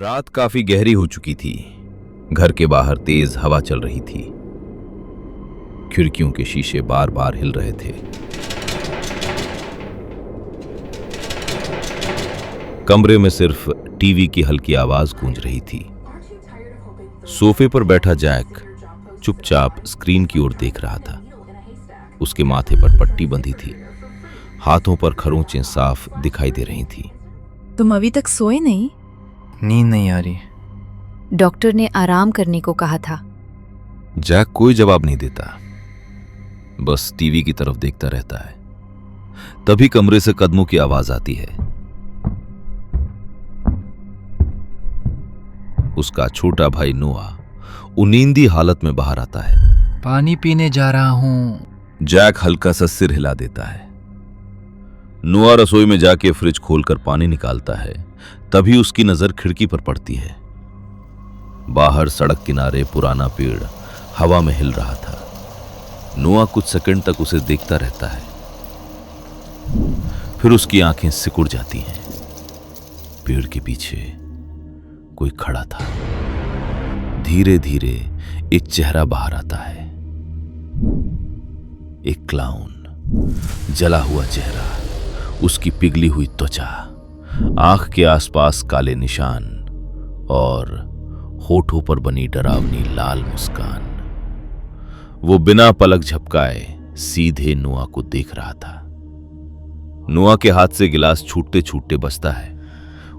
रात काफी गहरी हो चुकी थी। घर के बाहर तेज हवा चल रही थी। खिड़कियों के शीशे बार बार हिल रहे थे। कमरे में सिर्फ टीवी की हल्की आवाज गूंज रही थी। सोफे पर बैठा जैक चुपचाप स्क्रीन की ओर देख रहा था। उसके माथे पर पट्टी बंधी थी। हाथों पर खरोंचें साफ दिखाई दे रही थी। तुम अभी तक सोए नहीं? नींद नहीं आ रही। डॉक्टर ने आराम करने को कहा था। जैक कोई जवाब नहीं देता, बस टीवी की तरफ देखता रहता है। तभी कमरे से कदमों की आवाज आती है। उसका छोटा भाई नोआ उनींदी हालत में बाहर आता है। पानी पीने जा रहा हूं। जैक हल्का सा सिर हिला देता है। नोआ रसोई में जाके फ्रिज खोलकर पानी निकालता है। तभी उसकी नजर खिड़की पर पड़ती है। बाहर सड़क किनारे पुराना पेड़ हवा में हिल रहा था। नोआ कुछ सेकंड तक उसे देखता रहता है, फिर उसकी आंखें सिकुड़ जाती हैं। पेड़ के पीछे कोई खड़ा था। धीरे धीरे एक चेहरा बाहर आता है। एक क्लाउन, जला हुआ चेहरा, उसकी पिघली हुई त्वचा, आंख के आसपास काले निशान और होठों पर बनी डरावनी लाल मुस्कान। वो बिना पलक झपकाए सीधे नोआ को देख रहा था। नोआ के हाथ से गिलास छूटते छूटते बचता है।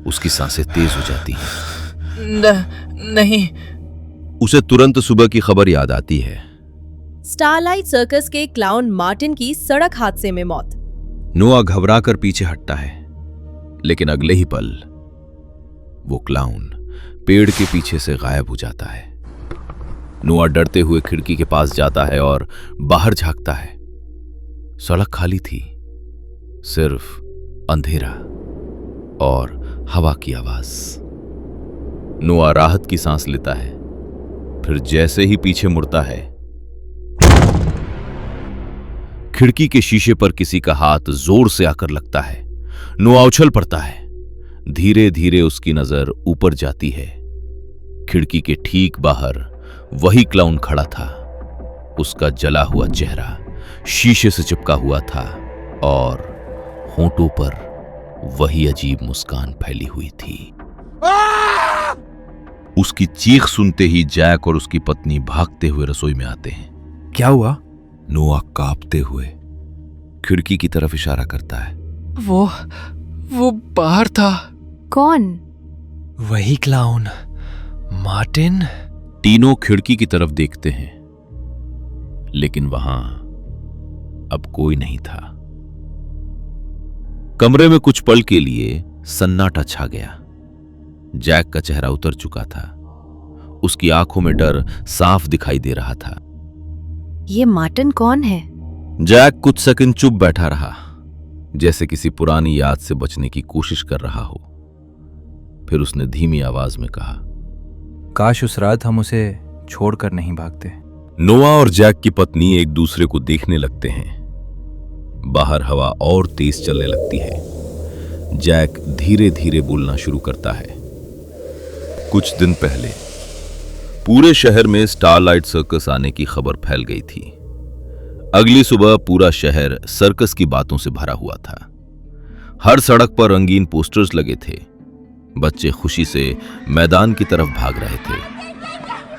उसकी सांसें तेज हो जाती हैं। नहीं। उसे तुरंत सुबह की खबर याद आती है। स्टारलाइट सर्कस के क्लाउन मार्टिन की सड़क हादसे में मौत। नोआ घबराकर पीछे हटता है, लेकिन अगले ही पल वो क्लाउन पेड़ के पीछे से गायब हो जाता है। नोआ डरते हुए खिड़की के पास जाता है और बाहर झांकता है। सड़क खाली थी, सिर्फ अंधेरा और हवा की आवाज। नोआ राहत की सांस लेता है, फिर जैसे ही पीछे मुड़ता है, खिड़की के शीशे पर किसी का हाथ जोर से आकर लगता है। नोआ उछल पड़ता है। धीरे धीरे उसकी नजर ऊपर जाती है। खिड़की के ठीक बाहर वही क्लाउन खड़ा था। उसका जला हुआ चेहरा शीशे से चिपका हुआ था और होंठों पर वही अजीब मुस्कान फैली हुई थी। उसकी चीख सुनते ही जैक और उसकी पत्नी भागते हुए रसोई में आते हैं। क्या हुआ? नोआ कांपते हुए खिड़की की तरफ इशारा करता है। वो बाहर था। कौन? वही क्लाउन मार्टिन। तीनों खिड़की की तरफ देखते हैं, लेकिन वहां अब कोई नहीं था। कमरे में कुछ पल के लिए सन्नाटा छा गया। जैक का चेहरा उतर चुका था। उसकी आंखों में डर साफ दिखाई दे रहा था। ये मार्टिन कौन है? जैक कुछ सेकंड चुप बैठा रहा, जैसे किसी पुरानी याद से बचने की कोशिश कर रहा हो। फिर उसने धीमी आवाज में कहा, काश उस रात हम उसे छोड़कर नहीं भागते। नोआ और जैक की पत्नी एक दूसरे को देखने लगते हैं। बाहर हवा और तेज चलने लगती है। जैक धीरे धीरे बोलना शुरू करता है। कुछ दिन पहले पूरे शहर में स्टारलाइट सर्कस आने की खबर फैल गई थी। अगली सुबह पूरा शहर सर्कस की बातों से भरा हुआ था। हर सड़क पर रंगीन पोस्टर्स लगे थे। बच्चे खुशी से मैदान की तरफ भाग रहे थे।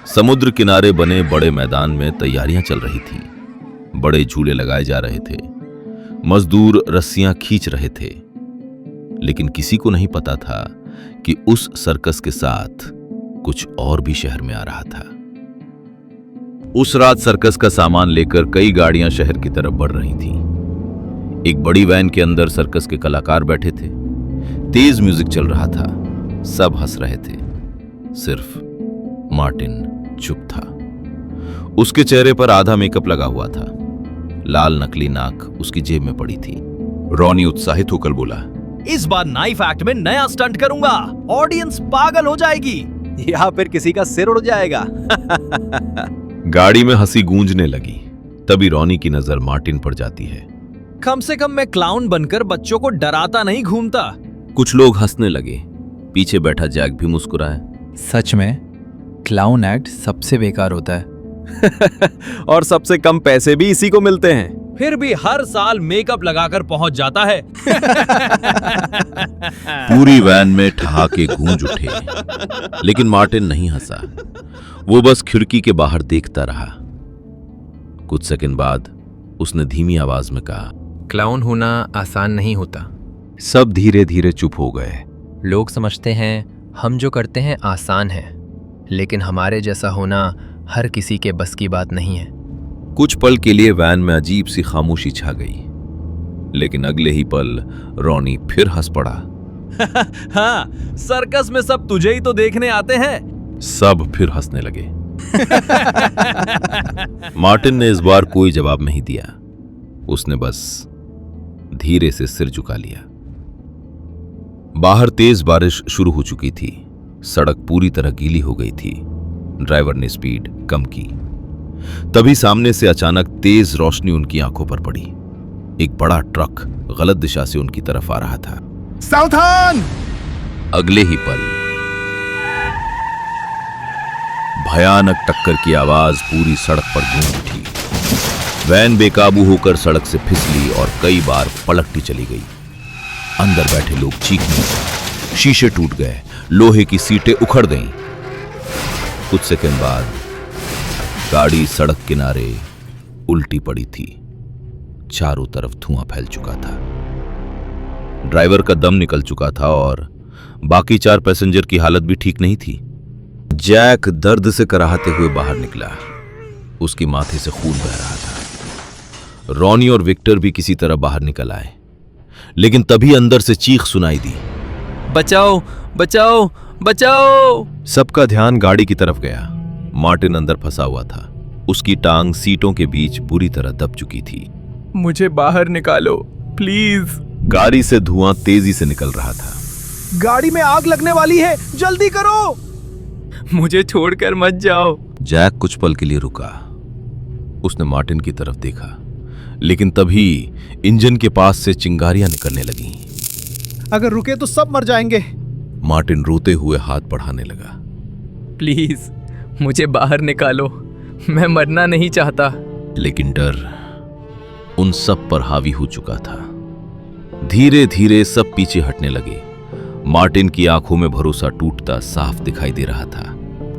समुद्र किनारे बने बड़े मैदान में तैयारियां चल रही थी। बड़े झूले लगाए जा रहे थे। मजदूर रस्सियां खींच रहे थे। लेकिन किसी को नहीं पता था कि उस सर्कस के साथ कुछ और भी शहर में आ रहा था। उस रात सर्कस का सामान लेकर कई गाड़ियां शहर की तरफ बढ़ रही थीं। एक बड़ी वैन के अंदर सर्कस के कलाकार बैठे थे। तेज म्यूजिक चल रहा था। सब हंस रहे थे। सिर्फ मार्टिन चुप था। उसके चेहरे पर आधा मेकअप लगा हुआ था। लाल नकली नाक उसकी जेब में पड़ी थी। रॉनी उत्साहित होकर बोला, इस बार नाइफ एक्ट में नया स्टंट करूंगा। ऑडियंस पागल हो जाएगी या फिर किसी का सिर उड़ जाएगा। गाड़ी में हंसी गूंजने लगी। तभी रॉनी की नजर मार्टिन पर जाती है। कम से कम मैं क्लाउन बनकर बच्चों को डराता नहीं घूमता। कुछ लोग हंसने लगे। पीछे बैठा जैक भी मुस्कुराया। सच में क्लाउन एक्ट सबसे बेकार होता है। और सबसे कम पैसे भी इसी को मिलते हैं। फिर भी हर साल मेकअप लगाकर पहुंच जाता है। पूरी वैन में ठहाके गूंज उठे, लेकिन मार्टिन नहीं हंसा। वो बस खिड़की के बाहर देखता रहा। कुछ सेकंड बाद उसने धीमी आवाज में कहा, क्लाउन होना आसान नहीं होता। सब धीरे धीरे चुप हो गए। लोग समझते हैं हम जो करते हैं आसान है, लेकिन हमारे जैसा होना हर किसी के बस की बात नहीं है। कुछ पल के लिए वैन में अजीब सी खामोशी छा गई, लेकिन अगले ही पल रॉनी फिर हंस पड़ा। हाँ, सर्कस में सब तुझे ही तो देखने आते हैं। सब फिर हंसने लगे। मार्टिन ने इस बार कोई जवाब नहीं दिया। उसने बस धीरे से सिर झुका लिया। बाहर तेज बारिश शुरू हो चुकी थी। सड़क पूरी तरह गीली हो गई थी। ड्राइवर ने स्पीड कम की। तभी सामने से अचानक तेज रोशनी उनकी आंखों पर पड़ी। एक बड़ा ट्रक गलत दिशा से उनकी तरफ आ रहा था। सावधान! अगले ही पल भयानक टक्कर की आवाज पूरी सड़क पर गूंज उठी। वैन बेकाबू होकर सड़क से फिसली और कई बार पलटती चली गई। अंदर बैठे लोग चीखने लगे। शीशे टूट गए, लोहे की सीटें उखड़ गईं। कुछ सेकंड बाद गाड़ी सड़क किनारे उल्टी पड़ी थी। चारों तरफ धुआं फैल चुका था। ड्राइवर का दम निकल चुका था और बाकी 4 पैसेंजर की हालत भी ठीक नहीं थी। जैक दर्द से कराहते हुए बाहर निकला। उसकी माथे से खून बह रहा था। रॉनी और विक्टर भी किसी तरह बाहर निकल आए, लेकिन तभी अंदर से चीख सुनाई दी, बचाओ बचाओ बचाओ! सबका ध्यान गाड़ी की तरफ गया। मार्टिन अंदर फंसा हुआ था। उसकी टांग सीटों के बीच बुरी तरह दब चुकी थी। मुझे बाहर निकालो प्लीज। गाड़ी से धुआं तेजी से निकल रहा था। गाड़ी में आग लगने वाली है, जल्दी करो! मुझे छोड़कर मत जाओ। जैक कुछ पल के लिए रुका। उसने मार्टिन की तरफ देखा, लेकिन तभी इंजन के पास से चिंगारियां निकलने लगीं। अगर रुके तो सब मर जाएंगे। मार्टिन रोते हुए हाथ बढ़ाने लगा। प्लीज मुझे बाहर निकालो, मैं मरना नहीं चाहता। लेकिन डर उन सब पर हावी हो चुका था। धीरे धीरे सब पीछे हटने लगे। मार्टिन की आंखों में भरोसा टूटता साफ दिखाई दे रहा था।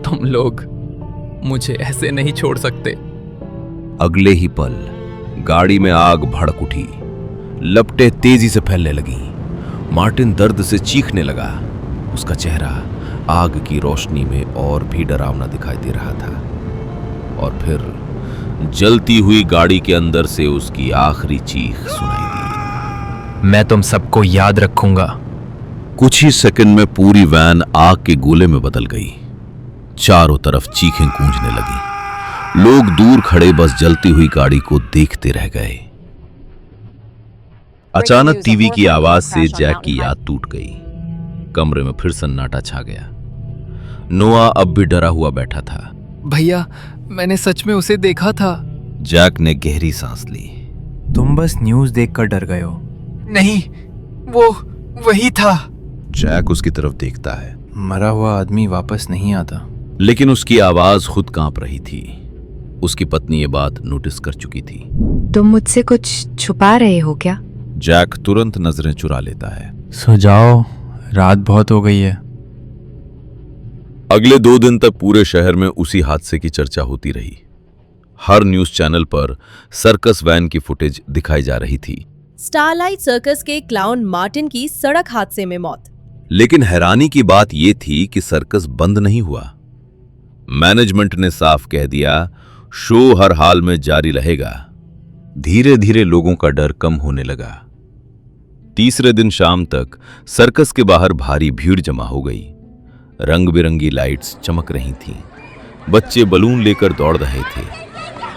तुम लोग मुझे ऐसे नहीं छोड़ सकते। अगले ही पल गाड़ी में आग भड़क उठी। लपटें तेजी से फैलने लगीं। मार्टिन दर्द से चीखने लगा। उसका चेहरा आग की रोशनी में और भी डरावना दिखाई दे रहा था। और फिर जलती हुई गाड़ी के अंदर से उसकी आखिरी चीख सुनाई दी, मैं तुम सबको याद रखूंगा। कुछ ही सेकंड में पूरी वैन आग के गोले में बदल गई। चारों तरफ चीखें गूंजने लगी। लोग दूर खड़े बस जलती हुई गाड़ी को देखते रह गए। अचानक टीवी की आवाज से जैक की याद टूट गई। कमरे में फिर सन्नाटा छा गया। नोआ अब भी डरा हुआ बैठा था। भैया, मैंने सच में उसे देखा था। जैक ने गहरी सांस ली। तुम बस न्यूज़ देखकर डर गए हो। नहीं, वो वही था। जैक उसकी तरफ देखता है। मरा हुआ आदमी वापस नहीं आता। लेकिन उसकी आवाज खुद कांप रही थी। उसकी पत्नी ये बात नोटिस कर चुकी थी। तुम मुझसे कुछ छुपा रहे हो क्या? जैक तुरंत नजरें चुरा लेता है। सो जाओ, रात बहुत हो गई है। अगले 2 दिन तक पूरे शहर में उसी हादसे की चर्चा होती रही। हर न्यूज चैनल पर सर्कस वैन की फुटेज दिखाई जा रही थी। स्टारलाइट सर्कस के क्लाउन मार्टिन की सड़क हादसे में मौत। लेकिन हैरानी की बात यह थी कि सर्कस बंद नहीं हुआ। मैनेजमेंट ने साफ कह दिया, शो हर हाल में जारी रहेगा। धीरे धीरे लोगों का डर कम होने लगा। तीसरे दिन शाम तक सर्कस के बाहर भारी भीड़ जमा हो गई। रंग बिरंगी लाइट्स चमक रही थीं। बच्चे बलून लेकर दौड़ रहे थे।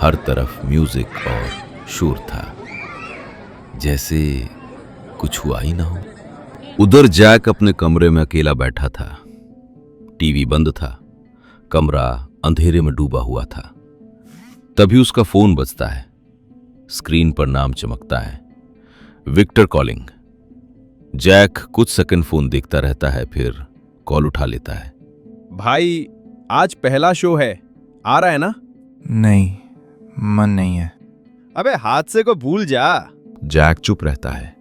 हर तरफ म्यूजिक और शोर था, जैसे कुछ हुआ ही ना हो। उधर जैक अपने कमरे में अकेला बैठा था। टीवी बंद था। कमरा अंधेरे में डूबा हुआ था। तभी उसका फोन बजता है। स्क्रीन पर नाम चमकता है, विक्टर कॉलिंग। जैक कुछ सेकंड फोन देखता रहता है, फिर कॉल उठा लेता है। भाई आज पहला शो है, आ रहा है ना? नहीं, मन नहीं है। अबे हादसे को भूल जा। जैक चुप रहता है।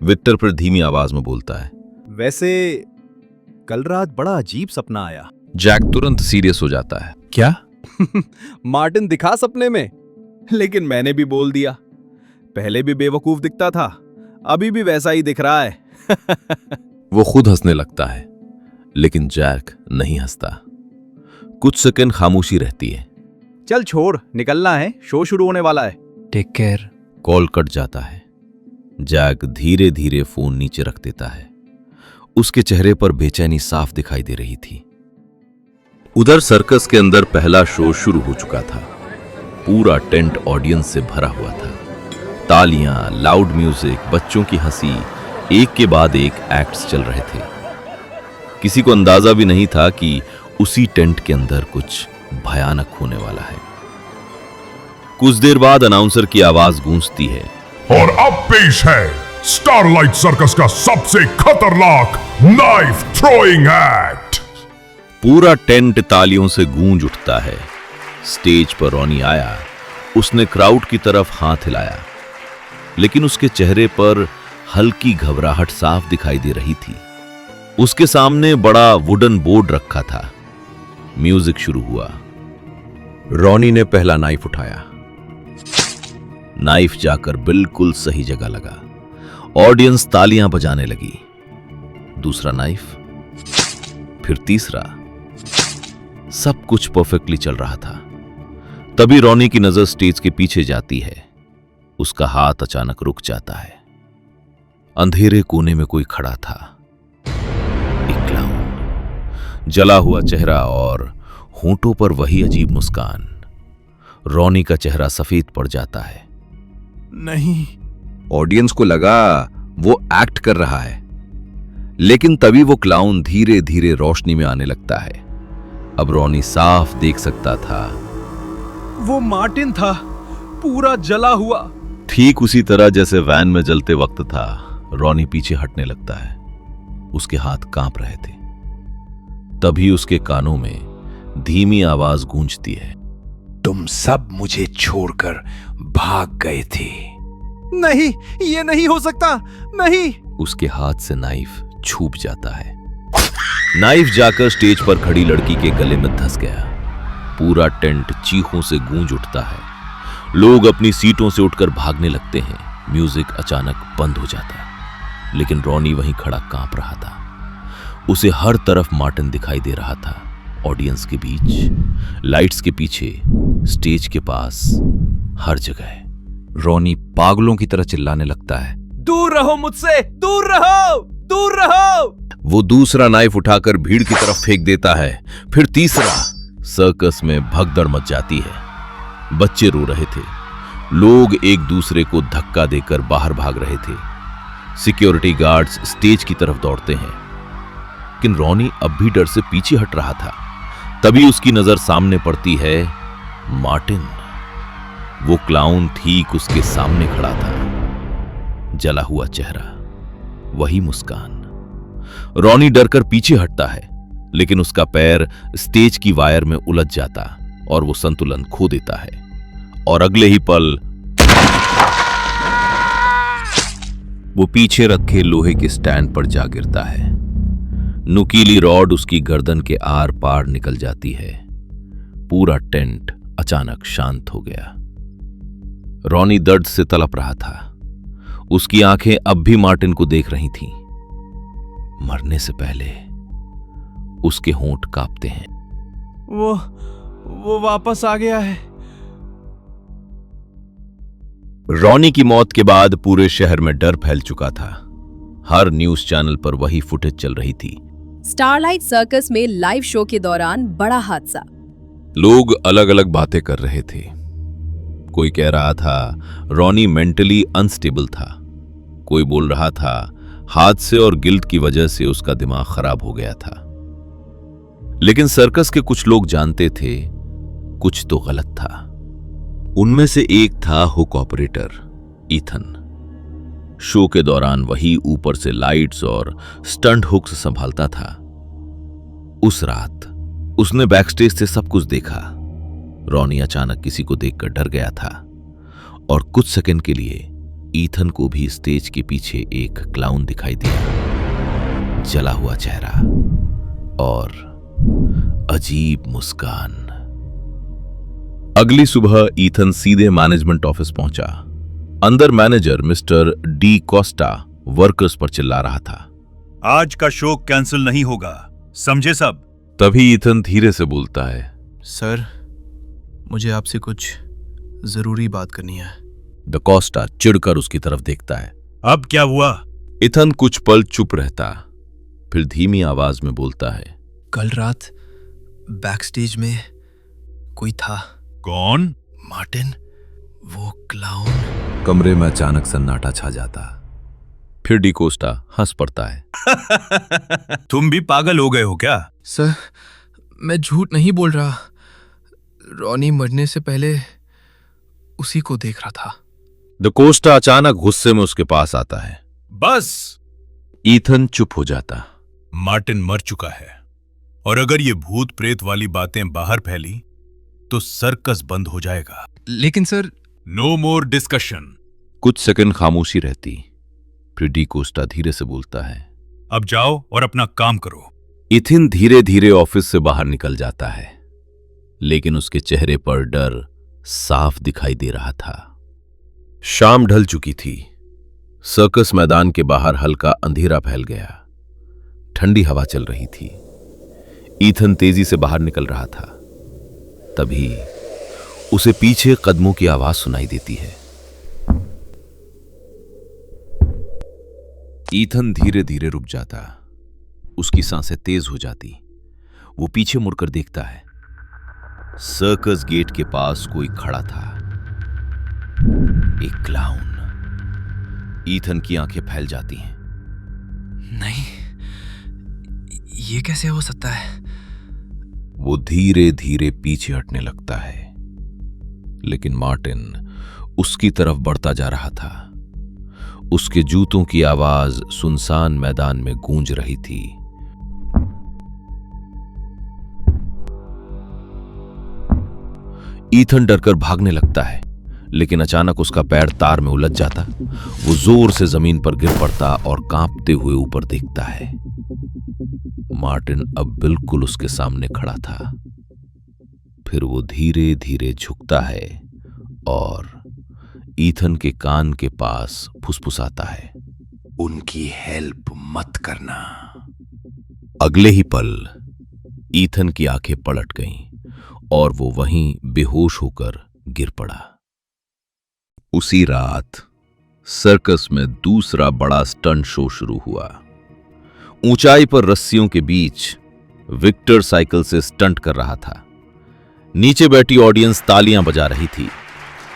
विक्टर फिर धीमी आवाज में बोलता है, वैसे कल रात बड़ा अजीब सपना आया। जैक तुरंत सीरियस हो जाता है। क्या? मार्टिन दिखा सपने में, लेकिन मैंने भी बोल दिया। पहले भी बेवकूफ दिखता था, अभी भी वैसा ही दिख रहा है। वो खुद हंसने लगता है, लेकिन जैक नहीं हंसता। कुछ सेकंड खामोशी रहती है। चल छोड़, निकलना है, शो शुरू होने वाला है। Take care. कॉल कट जाता है। जैक धीरे धीरे फोन नीचे रख देता है। उसके चेहरे पर बेचैनी साफ दिखाई दे रही थी। उधर सर्कस के अंदर पहला शो शुरू हो चुका था। पूरा टेंट ऑडियंस से भरा हुआ था। तालियां, लाउड म्यूजिक, बच्चों की हंसी, एक के बाद एक एक्ट्स चल रहे थे। किसी को अंदाजा भी नहीं था कि उसी टेंट के अंदर कुछ भयानक होने वाला है। कुछ देर बाद अनाउंसर की आवाज गूंजती है, और अब पेश है स्टारलाइट सर्कस का सबसे खतरनाक नाइफ थ्रोइंग एक्ट। पूरा टेंट तालियों से गूंज उठता है। स्टेज पर रॉनी आया। उसने क्राउड की तरफ हाथ हिलाया, लेकिन उसके चेहरे पर हल्की घबराहट साफ दिखाई दे रही थी। उसके सामने बड़ा वुडन बोर्ड रखा था। म्यूजिक शुरू हुआ। रॉनी ने पहला नाइफ उठाया। नाइफ जाकर बिल्कुल सही जगह लगा। ऑडियंस तालियां बजाने लगी। दूसरा नाइफ, फिर तीसरा। सब कुछ परफेक्टली चल रहा था। तभी रॉनी की नजर स्टेज के पीछे जाती है। उसका हाथ अचानक रुक जाता है। अंधेरे कोने में कोई खड़ा था। एक क्लाउन, जला हुआ चेहरा और होंठों पर वही अजीब मुस्कान। रॉनी का चेहरा सफेद पड़ जाता है। नहीं। ऑडियंस को लगा वो एक्ट कर रहा है, लेकिन तभी वो क्लाउन धीरे धीरे रोशनी में आने लगता है। अब रॉनी साफ देख सकता था। वो मार्टिन था, पूरा जला हुआ। ठीक उसी तरह जैसे वैन में जलते वक्त था। रॉनी पीछे हटने लगता है। उसके हाथ कांप रहे थे। तभी उसके कानों में धीमी आवाज गूंजती है, तुम सब मुझे छोड़कर भाग गए थे। नहीं, ये नहीं हो सकता, नहीं। उसके हाथ से नाइफ छूट जाता है। नाइफ जाकर स्टेज पर खड़ी लड़की के गले में धंस गया। पूरा टेंट चीखों से गूंज उठता है। लोग अपनी सीटों से उठकर भागने लगते हैं। म्यूजिक अचानक बंद हो जाता है, लेकिन रॉनी वहीं खड़ा कांप रहा था। उसे हर तरफ मार्टिन दिखाई दे रहा था। ऑडियंस के बीच, लाइट्स के पीछे, स्टेज के पास, हर जगह। रॉनी पागलों की तरह चिल्लाने लगता है, दूर रहो मुझसे, दूर रहो, दूर रहो। वो दूसरा नाइफ उठाकर भीड़ की तरफ फेंक देता है। फिर तीसरा। सर्कस में भगदड़ मच जाती है। बच्चे रो रहे थे। लोग एक दूसरे को धक्का देकर बाहर भाग रहे थे। सिक्योरिटी गार्ड्स स्टेज की तरफ दौड़ते हैं, लेकिन रॉनी अब भी डर से पीछे हट रहा था। तभी उसकी नजर सामने पड़ती है मार्टिन। वो क्लाउन ठीक उसके सामने खड़ा था। जला हुआ चेहरा, वही मुस्कान। रॉनी डरकर पीछे हटता है, लेकिन उसका पैर स्टेज की वायर में उलझ जाता और वो संतुलन खो देता है। और अगले ही पल वो पीछे रखे लोहे के स्टैंड पर जा गिरता है। नुकीली रॉड उसकी गर्दन के आर पार निकल जाती है। पूरा टेंट अचानक शांत हो गया। रॉनी दर्द से तड़प रहा था। उसकी आंखें अब भी मार्टिन को देख रही थीं। मरने से पहले उसके होंठ कांपते हैं। वो वापस आ गया है। रॉनी की मौत के बाद पूरे शहर में डर फैल चुका था। हर न्यूज चैनल पर वही फुटेज चल रही थी। स्टारलाइट सर्कस में लाइव शो के दौरान बड़ा हादसा। लोग अलग अलग बातें कर रहे थे। कोई कह रहा था रॉनी मेंटली अनस्टेबल था। कोई बोल रहा था हादसे और गिल्ट की वजह से उसका दिमाग खराब हो गया था। लेकिन सर्कस के कुछ लोग जानते थे कुछ तो गलत था। उनमें से एक था हुक ऑपरेटर ईथन। शो के दौरान वही ऊपर से लाइट्स और स्टंट हुक्स संभालता था। उस रात उसने बैकस्टेज से सब कुछ देखा। रॉनी अचानक किसी को देखकर डर गया था और कुछ सेकंड के लिए ईथन को भी स्टेज के पीछे एक क्लाउन दिखाई दिया, जला हुआ चेहरा और अजीब मुस्कान। अगली सुबह ईथन सीधे मैनेजमेंट ऑफिस पहुंचा। अंदर manager mister D Costa workers पर चिल्ला रहा था। आज का शो कैंसिल नहीं होगा, समझे सब? तभी ईथन धीरे से बोलता है, सर, मुझे आपसे कुछ जरूरी बात करनी है। द कोस्टा चिढ़कर उसकी तरफ देखता है। अब क्या हुआ? ईथन कुछ पल चुप रहता, फिर धीमी आवाज में बोलता है, कल रात बैकस्टेज में कोई था। कौन? मार्टिन, वो क्लाउन। कमरे में अचानक सन्नाटा छा जाता। फिर डी कोस्टा हंस पड़ता है। तुम भी पागल हो गए हो क्या? सर, मैं झूठ नहीं बोल रहा। रॉनी मरने से पहले उसी को देख रहा था। द कोस्टा अचानक गुस्से में उसके पास आता है। बस। ईथन चुप हो जाता। मार्टिन मर चुका है और अगर ये भूत प्रेत वाली बातें बाहर फैली तो सर्कस बंद हो जाएगा। लेकिन सर। No more discussion. कुछ सेकंड खामोशी रहती, फिर डी कोस्टा धीरे से बोलता है, अब जाओ और अपना काम करो। ईथन धीरे धीरे ऑफिस से बाहर निकल जाता है, लेकिन उसके चेहरे पर डर साफ दिखाई दे रहा था। शाम ढल चुकी थी। सर्कस मैदान के बाहर हल्का अंधेरा फैल गया। ठंडी हवा चल रही थी। ईथन तेजी से बाहर निकल रहा था। तभी उसे पीछे कदमों की आवाज सुनाई देती है। ईथन धीरे धीरे रुक जाता। उसकी सांसें तेज हो जाती। वो पीछे मुड़कर देखता है। सर्कस गेट के पास कोई खड़ा था, एक क्लाउन। ईथन की आंखें फैल जाती हैं। नहीं, ये कैसे हो सकता है? वो धीरे धीरे पीछे हटने लगता है, लेकिन मार्टिन उसकी तरफ बढ़ता जा रहा था। उसके जूतों की आवाज सुनसान मैदान में गूंज रही थी। ईथन डरकर भागने लगता है, लेकिन अचानक उसका पैर तार में उलझ जाता। वो जोर से जमीन पर गिर पड़ता और कांपते हुए ऊपर देखता है। मार्टिन अब बिल्कुल उसके सामने खड़ा था। फिर वो धीरे धीरे झुकता है और ईथन के कान के पास फुसफुसाता है, उनकी हेल्प मत करना। अगले ही पल ईथन की आंखें पलट गईं और वो वहीं बेहोश होकर गिर पड़ा। उसी रात सर्कस में दूसरा बड़ा स्टंट शो शुरू हुआ। ऊंचाई पर रस्सियों के बीच विक्टर साइकिल से स्टंट कर रहा था। नीचे बैठी ऑडियंस तालियां बजा रही थी।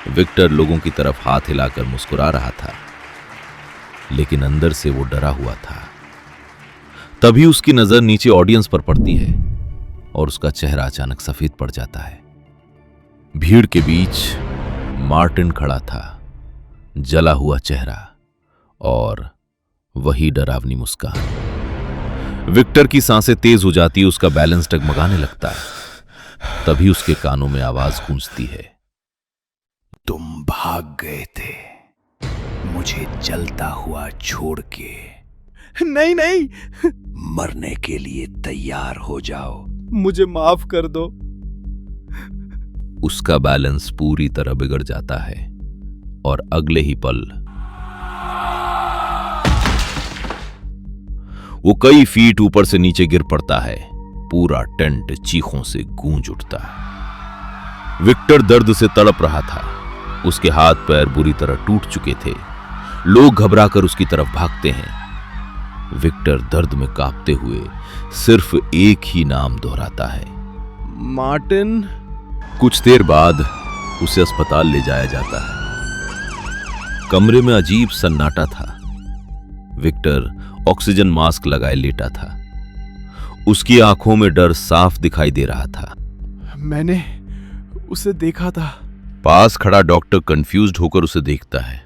विक्टर लोगों की तरफ हाथ हिलाकर मुस्कुरा रहा था, लेकिन अंदर से वो डरा हुआ था। तभी उसकी नजर नीचे ऑडियंस पर पड़ती है और उसका चेहरा अचानक सफेद पड़ जाता है। भीड़ के बीच मार्टिन खड़ा था, जला हुआ चेहरा और वही डरावनी मुस्कान। विक्टर की सांसें तेज हो जाती, उसका बैलेंस डगमगाने लगता है। तभी उसके कानों में आवाज गूंजती है, तुम भाग गए थे मुझे जलता हुआ छोड़ के। नहीं नहीं, मरने के लिए तैयार हो जाओ। मुझे माफ कर दो। उसका बैलेंस पूरी तरह बिगड़ जाता है और अगले ही पल वो कई फीट ऊपर से नीचे गिर पड़ता है। पूरा टेंट चीखों से गूंज उठता है। विक्टर दर्द से तड़प रहा था। उसके हाथ पैर बुरी तरह टूट चुके थे। लोग घबराकर उसकी तरफ भागते हैं। विक्टर दर्द में कांपते हुए सिर्फ एक ही नाम दोहराता है, मार्टिन। कुछ देर बाद उसे अस्पताल ले जाया जाता है। कमरे में अजीब सन्नाटा था। विक्टर ऑक्सीजन मास्क लगाए लेटा था। उसकी आंखों में डर साफ दिखाई दे रहा था। मैंने उसे देखा था। पास खड़ा डॉक्टर कंफ्यूज्ड होकर उसे देखता है।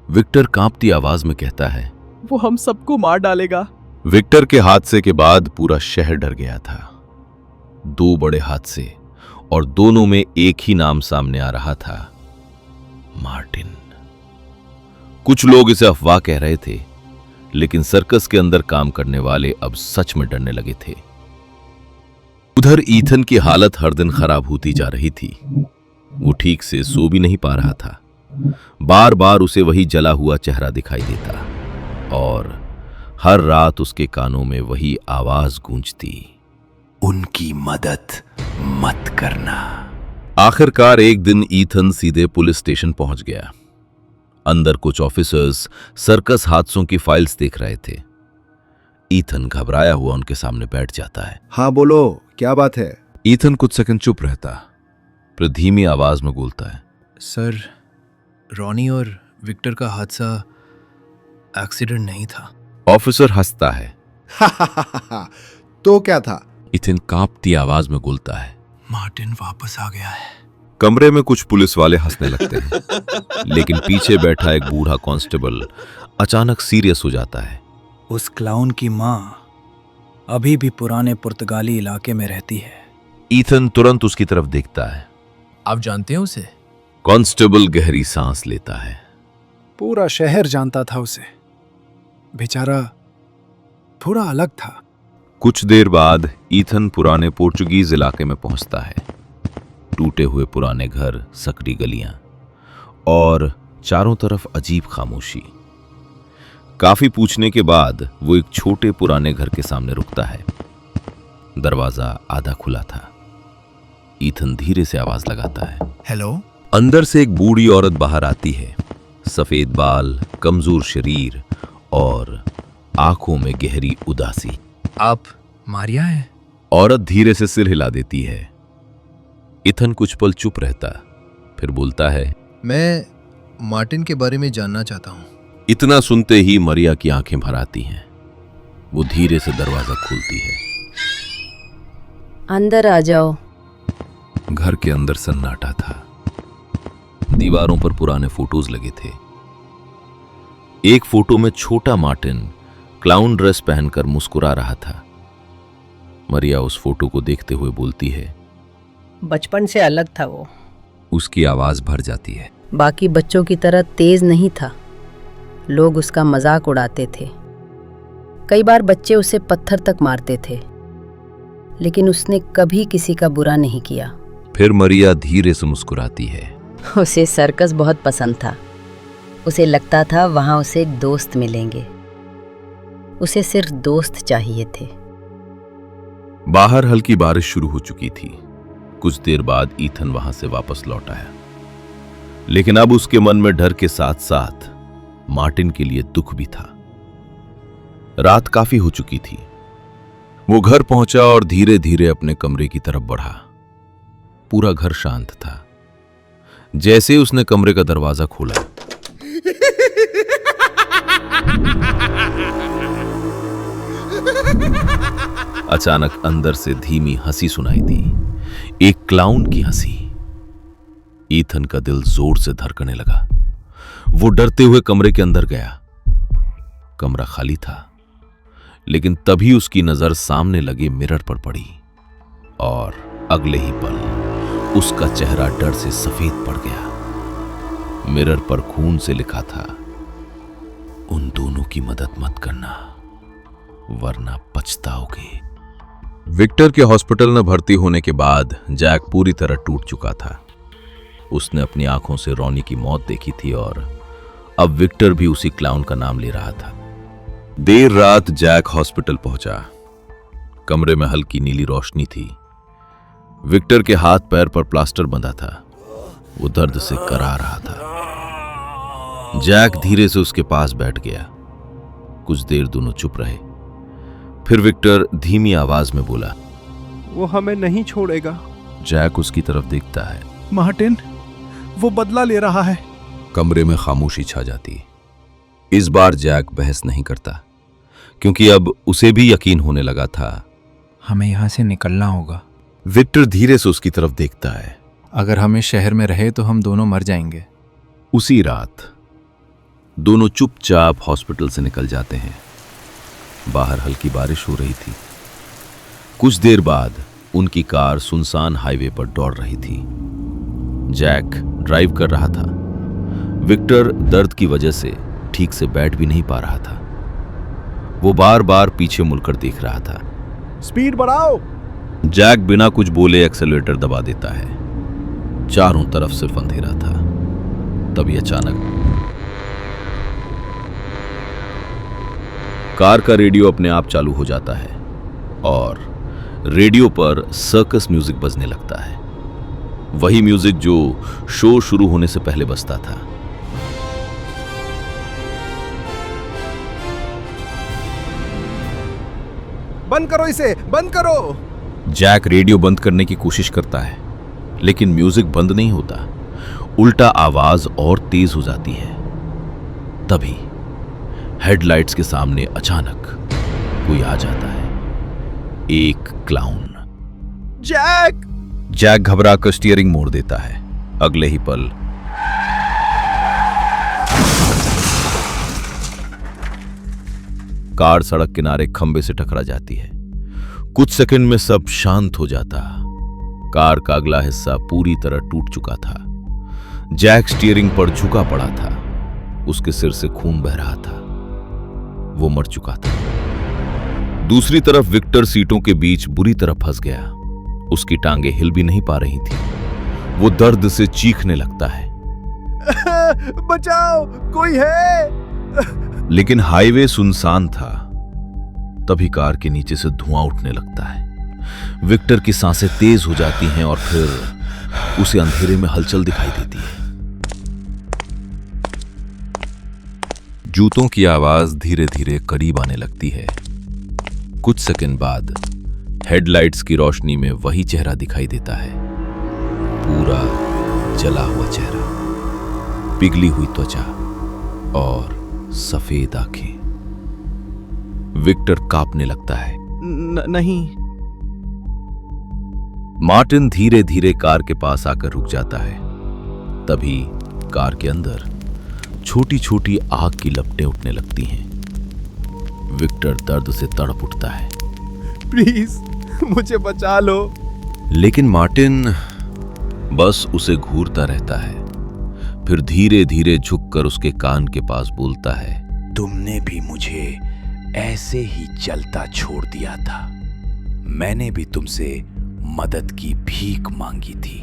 विक्टर कांपती आवाज में कहता है, वो हम सबको मार डालेगा। विक्टर के हादसे के बाद पूरा शहर डर गया था। 2 बड़े हादसे और दोनों में एक ही नाम सामने आ रहा था, मार्टिन। कुछ लोग इसे अफवाह कह रहे थे, लेकिन सर्कस के अंदर काम करने वाले अब सच में डरने लगे थे। उधर ईथन की हालत हर दिन खराब होती जा रही थी। वो ठीक से सो भी नहीं पा रहा था। बार बार उसे वही जला हुआ चेहरा दिखाई देता और हर रात उसके कानों में वही आवाज गूंजती, उनकी मदद मत करना। आखिरकार एक दिन ईथन सीधे पुलिस स्टेशन पहुंच गया। अंदर कुछ ऑफिसर्स सर्कस हादसों की फाइल्स देख रहे थे। ईथन घबराया हुआ उनके सामने बैठ जाता है। हाँ बोलो, क्या बात है? ईथन कुछ सेकंड चुप रहता, फिर धीमी आवाज में बोलता है, सर, रॉनी और विक्टर का हादसा एक्सीडेंट नहीं था। ऑफिसर हंसता है। तो क्या था? ईथन कांपती आवाज में बोलता है, मार्टिन वापस आ गया है। कमरे में कुछ पुलिस वाले हंसने लगते हैं, लेकिन पीछे बैठा एक बूढ़ा कांस्टेबल अचानक सीरियस हो जाता है। उस क्लाउन की मां अभी भी पुराने पुर्तगाली इलाके में रहती है। ईथन तुरंत उसकी तरफ देखता है। आप जानते हैं उसे? कांस्टेबल गहरी सांस लेता है। पूरा शहर जानता था उसे। बेचारा थोड़ा अलग था। कुछ देर बाद ईथन पुराने पोर्चुगीज इलाके में पहुंचता है। टूटे हुए पुराने घर, सकरी गलियां और चारों तरफ अजीब खामोशी। काफी पूछने के बाद वो एक छोटे पुराने घर के सामने रुकता है। दरवाजा आधा खुला था। ईथन धीरे से आवाज लगाता है, हेलो। अंदर से एक बूढ़ी औरत बाहर आती है। सफेद बाल, कमजोर शरीर और आंखों में गहरी उदासी। आप मारिया हैं? औरत धीरे से सिर हिला देती है। ईथन कुछ पल चुप रहता, फिर बोलता है, मैं मार्टिन के बारे में जानना चाहता हूँ। इतना सुनते ही मरिया की आंखें भर आती हैं। वो धीरे से दरवाजा खोलती है। अंदर आ जाओ। घर के अंदर सन्नाटा था। दीवारों पर पुराने फोटोज लगे थे। एक फोटो में छोटा मार्टिन क्लाउन ड्रेस पहनकर मुस्कुरा रहा था। मरिया उस फोटो को देखते हुए बोलती है, बचपन से अलग था वो। उसकी आवाज भर जाती है। बाकी बच्चों की तरह तेज नहीं था। लोग उसका मजाक उड़ाते थे। कई बार बच्चे उसे पत्थर तक मारते थे, लेकिन उसने कभी किसी का बुरा नहीं किया। फिर मरिया धीरे से मुस्कुराती है। उसे सर्कस बहुत पसंद था। उसे लगता था वहां उसे दोस्त मिलेंगे। उसे सिर्फ दोस्त चाहिए थे। बाहर हल्की बारिश शुरू हो चुकी थी। कुछ देर बाद ईथन वहां से वापस लौट आया, लेकिन अब उसके मन में डर के साथ साथ मार्टिन के लिए दुख भी था। रात काफी हो चुकी थी। वो घर पहुंचा और धीरे धीरे अपने कमरे की तरफ बढ़ा। पूरा घर शांत था। जैसे ही उसने कमरे का दरवाजा खोला, अचानक अंदर से धीमी हंसी सुनाई दी, एक क्लाउन की हंसी। ईथन का दिल जोर से धड़कने लगा। वो डरते हुए कमरे के अंदर गया। कमरा खाली था, लेकिन तभी उसकी नजर सामने लगे मिरर पर पड़ी और अगले ही पल उसका चेहरा डर से सफेद पड़ गया। मिरर पर खून से लिखा था, उन दोनों की मदद मत करना, वरना पछताओगे। विक्टर के हॉस्पिटल में भर्ती होने के बाद जैक पूरी तरह टूट चुका था। उसने अपनी आंखों से रॉनी की मौत देखी थी और अब विक्टर भी उसी क्लाउन का नाम ले रहा था। देर रात जैक हॉस्पिटल पहुंचा। कमरे में हल्की नीली रोशनी थी। विक्टर के हाथ पैर पर प्लास्टर बंधा था। वो दर्द से करा रहा था। जैक धीरे से उसके पास बैठ गया। कुछ देर दोनों चुप रहे। फिर विक्टर धीमी आवाज में बोला, वो हमें नहीं छोड़ेगा। जैक उसकी तरफ देखता है। मार्टिन, वो बदला ले रहा है। कमरे में खामोशी छा जाती। इस बार जैक बहस नहीं करता, क्योंकि अब उसे भी यकीन होने लगा था हमें यहां से निकलना होगा। विक्टर धीरे से उसकी तरफ देखता है। अगर हम इस शहर में रहे तो हम दोनों मर जाएंगे। उसी रात दोनों चुपचाप हॉस्पिटल से निकल जाते हैं। बाहर हल्की बारिश हो रही थी। कुछ देर बाद उनकी कार सुनसान हाईवे पर दौड़ रही थी। जैक ड्राइव कर रहा था। विक्टर दर्द की वजह से ठीक से बैठ भी नहीं पा रहा था। वो बार बार पीछे मुड़कर देख रहा था। स्पीड बढ़ाओ। जैक बिना कुछ बोले एक्सेलरेटर दबा देता है। चारों तरफ सिर्फ अंधेरा था। तभी अचानक कार का रेडियो अपने आप चालू हो जाता है और रेडियो पर सर्कस म्यूजिक बजने लगता है। वही म्यूजिक जो शो शुरू होने से पहले बजता था। बंद करो इसे, बंद करो। जैक रेडियो बंद करने की कोशिश करता है, लेकिन म्यूजिक बंद नहीं होता। उल्टा आवाज और तेज हो जाती है। तभी हेडलाइट्स के सामने अचानक कोई आ जाता है। एक क्लाउन। जैक घबराकर स्टीयरिंग मोड़ देता है। अगले ही पल कार सड़क किनारे खंबे से टकरा जाती है। कुछ सेकंड में सब शांत हो जाता। कार का अगला हिस्सा पूरी तरह टूट चुका था। जैक स्टीयरिंग पर झुका पड़ा था। उसके सिर से खून बह रहा था। वो मर चुका था। दूसरी तरफ विक्टर सीटों के बीच बुरी तरह फंस गया। उसकी टांगे हिल भी नहीं पा रही थी। वो दर्द से चीखने लगता है। बचाओ, कोई है। लेकिन हाईवे सुनसान था। तभी कार के नीचे से धुआं उठने लगता है। विक्टर की सांसें तेज हो जाती हैं और फिर उसे अंधेरे में हलचल दिखाई देती है। जूतों की आवाज धीरे धीरे करीब आने लगती है। कुछ सेकंड बाद हेडलाइट्स की रोशनी में वही चेहरा दिखाई देता है। पूरा जला हुआ चेहरा, पिघली हुई त्वचा और सफेद आंखें। विक्टर कांपने लगता है। नहीं। मार्टिन धीरे धीरे कार के पास आकर रुक जाता है। तभी कार के अंदर छोटी छोटी आग की लपटें उठने लगती हैं। विक्टर दर्द से तड़प उठता है। प्लीज मुझे बचा लो। लेकिन मार्टिन बस उसे घूरता रहता है। फिर धीरे धीरे झुककर उसके कान के पास बोलता है, तुमने भी मुझे ऐसे ही जलता छोड़ दिया था। मैंने भी तुमसे मदद की भीख मांगी थी।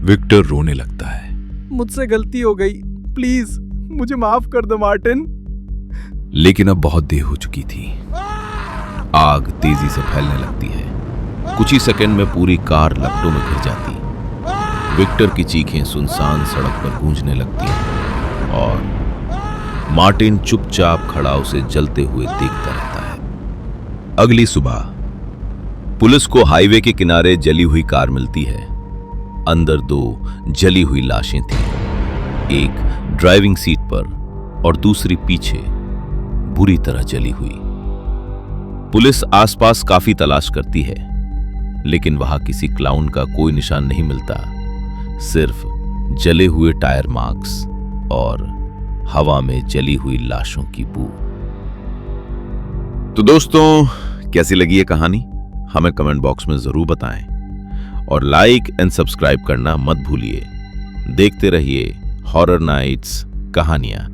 विक्टर रोने लगता है। मुझसे गलती हो गई, प्लीज मुझे माफ कर दो मार्टिन। लेकिन अब बहुत देर हो चुकी थी। आग तेजी से फैलने लगती है। कुछ ही सेकंड में पूरी कार लपटों में घिर जाती। विक्टर की चीखें सुनसान सड़क पर गूंजने लगती हैं और मार्टिन चुपचाप खड़ा उसे जलते हुए देखता रहता है। अगली सुबह पुलिस को हाईवे के किनारे जली हुई कार मिलती है। अंदर 2 जली हुई लाशें थीं, एक ड्राइविंग सीट पर और दूसरी पीछे बुरी तरह जली हुई। पुलिस आसपास काफी तलाश करती है, लेकिन वहां किसी क्लाउन का कोई निशान नहीं मिलता। सिर्फ जले हुए टायर मार्क्स और हवा में जली हुई लाशों की बू। तो दोस्तों, कैसी लगी ये कहानी हमें कमेंट बॉक्स में जरूर बताएं और लाइक एंड सब्सक्राइब करना मत भूलिए। देखते रहिए हॉरर नाइट्स कहानियां।